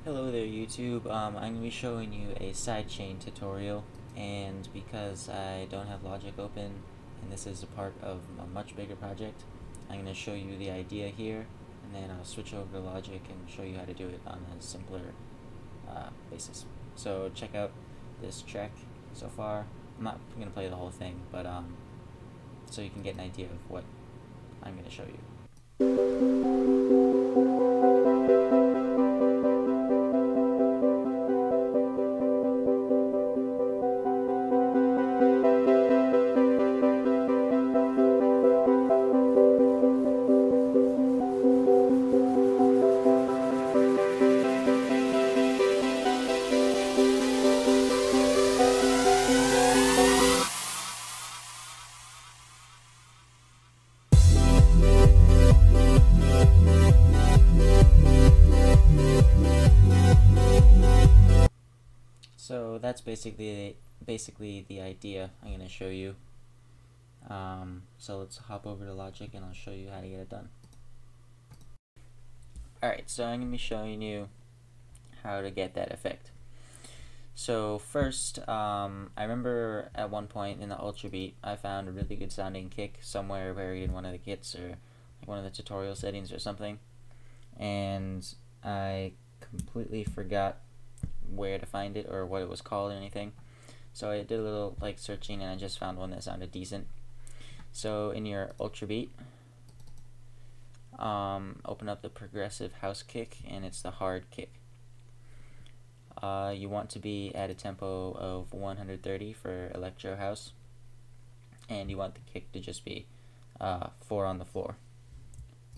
Hello there YouTube, I'm going to be showing you a sidechain tutorial, and because I don't have Logic open and this is a part of a much bigger project, I'm going to show you the idea here and then I'll switch over to Logic and show you how to do it on a simpler basis. So check out this track so far. I'm not going to play the whole thing, but so you can get an idea of what I'm going to show you. So that's basically the idea I'm going to show you. So let's hop over to Logic and I'll show you how to get it done. Alright, so I'm going to be showing you how to get that effect. So first, I remember at one point in the Ultra Beat I found a really good sounding kick somewhere buried in one of the kits or like one of the tutorial settings or something, and I completely forgot where to find it or what it was called or anything. So I did a little searching and I just found one that sounded decent. So in your Ultra Beat, open up the progressive house kick, and it's the hard kick. You want to be at a tempo of 130 for electro house, and you want the kick to just be 4 on the floor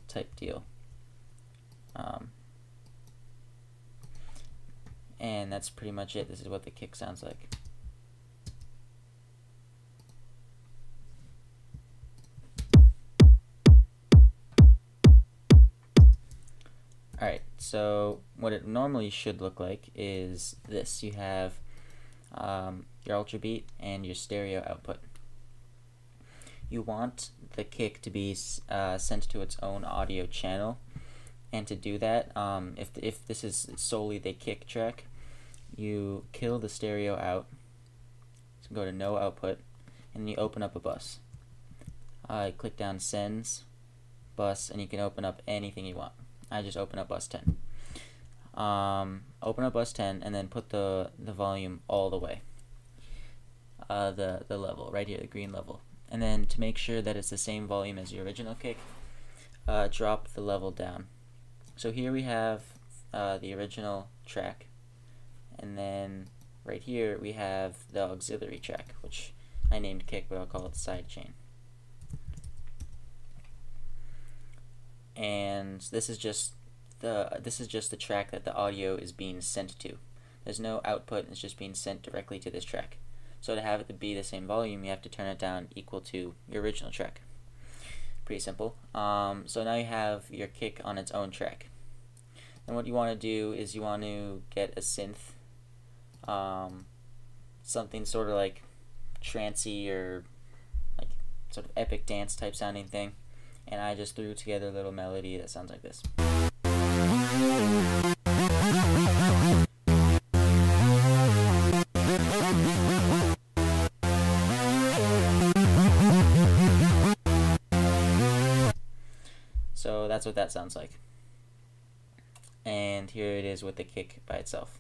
type deal. And that's pretty much it. This is what the kick sounds like. Alright, so what it normally should look like is this. You have your Ultra Beat and your stereo output. You want the kick to be sent to its own audio channel, and to do that, if this is solely the kick track, you kill the stereo out, so go to no output, and then you open up a bus. Click down sends, bus, and you can open up anything you want. I just open up bus 10. Open up bus 10 and then put the volume all the way. The level, right here, the green level. And then to make sure that it's the same volume as your original kick, drop the level down. So here we have the original track, and then right here we have the auxiliary track, which I named kick, but I'll call it sidechain. And this is just the track that the audio is being sent to. There's no output, it's just being sent directly to this track. So to have it to be the same volume, you have to turn it down equal to your original track. Pretty simple. So now you have your kick on its own track. And what you want to do is you want to get a synth, something sort of like trancey or like sort of epic dance type sounding thing. And I just threw together a little melody that sounds like this. So that's what that sounds like. And here it is with the kick by itself.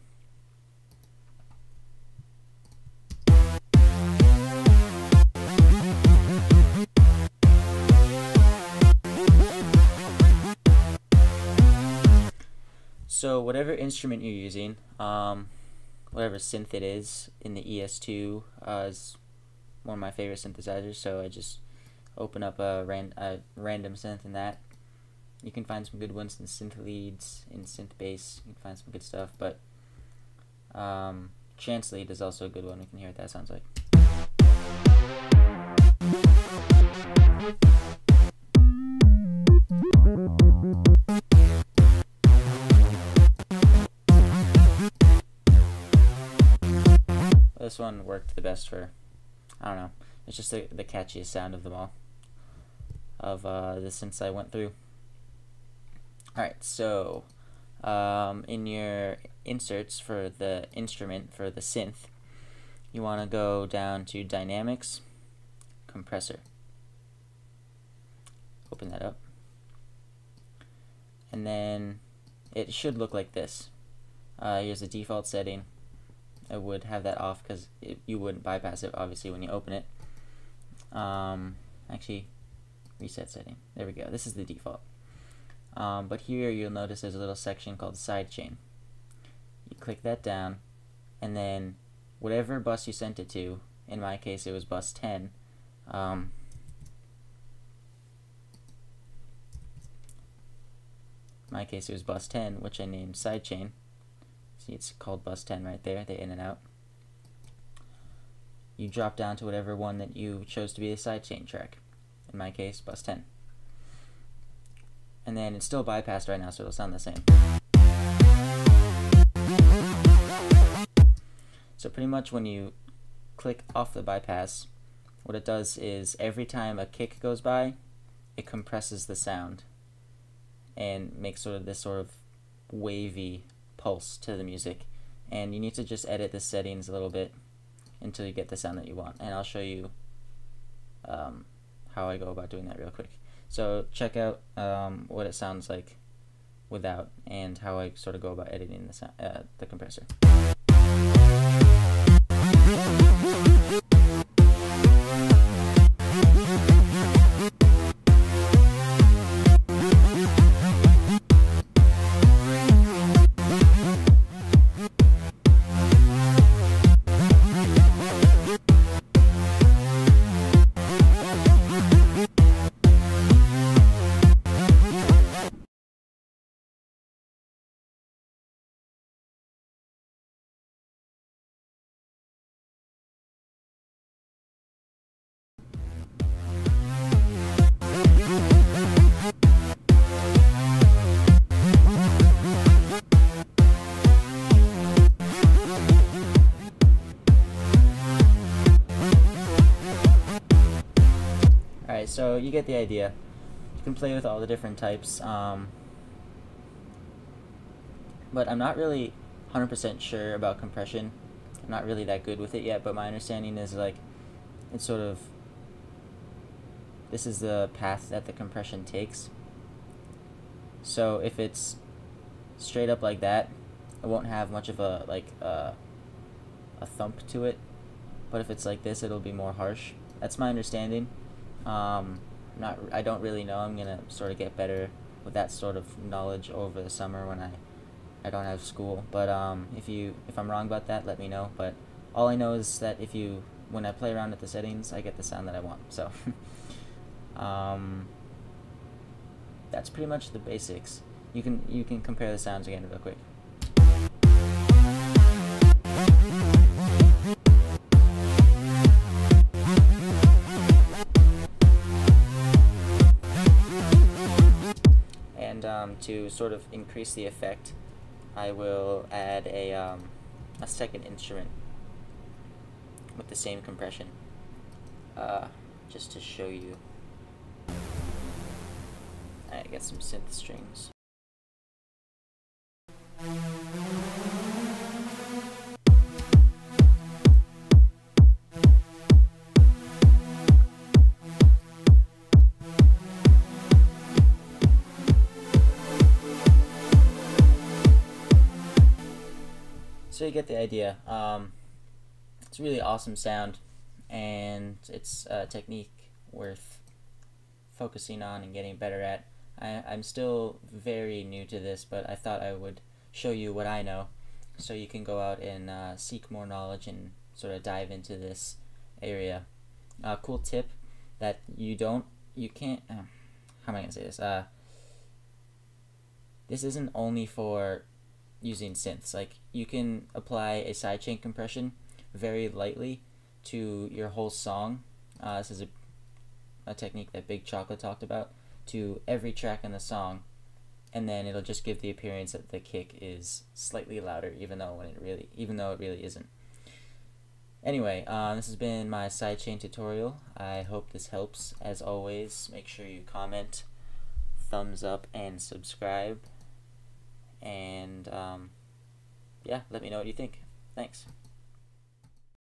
So whatever instrument you're using, whatever synth it is, in the ES2 is one of my favorite synthesizers, so I just open up a random synth in that. You can find some good ones in synth leads, in synth bass, you can find some good stuff, but Chance lead is also a good one. We can hear what that sounds like. This one worked the best for, I don't know, it's just the catchiest sound of them all, of the synths I went through. Alright, so in your inserts for the instrument, for the synth, you want to go down to Dynamics, Compressor. Open that up. And then it should look like this. Here's the default setting. I would have that off because you wouldn't bypass it obviously when you open it. Actually, reset setting. There we go. This is the default. But here you'll notice there's a little section called sidechain. You click that down, and then whatever bus you sent it to, in my case it was bus 10, in my case it was bus 10, which I named sidechain. See, it's called bus 10 right there, the in and out. You drop down to whatever one that you chose to be the sidechain track. In my case, bus 10. And then it's still bypassed right now, so it'll sound the same. So pretty much when you click off the bypass, what it does is every time a kick goes by, it compresses the sound and makes this sort of wavy pulse to the music. And you need to just edit the settings a little bit until you get the sound that you want. And I'll show you how I go about doing that real quick. So check out what it sounds like without, and how I sort of go about editing the compressor. Alright, so you get the idea. You can play with all the different types, but I'm not really 100% sure about compression. I'm not really that good with it yet, but my understanding is like it's sort of, this is the path that the compression takes. So if it's straight up like that, it won't have much of a a thump to it, but if it's like this, it'll be more harsh. That's my understanding. I don't really know. I'm gonna sort of get better with that sort of knowledge over the summer when I don't have school. But if I'm wrong about that, let me know. But all I know is that when I play around with the settings, I get the sound that I want. So that's pretty much the basics. You can compare the sounds again real quick. And to sort of increase the effect, I will add a second instrument with the same compression, just to show you. I got some synth strings. So you get the idea. It's a really awesome sound, and it's a technique worth focusing on and getting better at. I'm still very new to this, but I thought I would show you what I know, so you can go out and seek more knowledge and sort of dive into this area. Cool tip that you can't, how am I going to say this? This isn't only for using synths. Like, you can apply a sidechain compression very lightly to your whole song. This is a technique that Big Chocolate talked about, to every track in the song, and then it'll just give the appearance that the kick is slightly louder, even though it really isn't. Anyway, this has been my sidechain tutorial. I hope this helps. As always, make sure you comment, thumbs up, and subscribe. and yeah, let me know what you think. Thanks.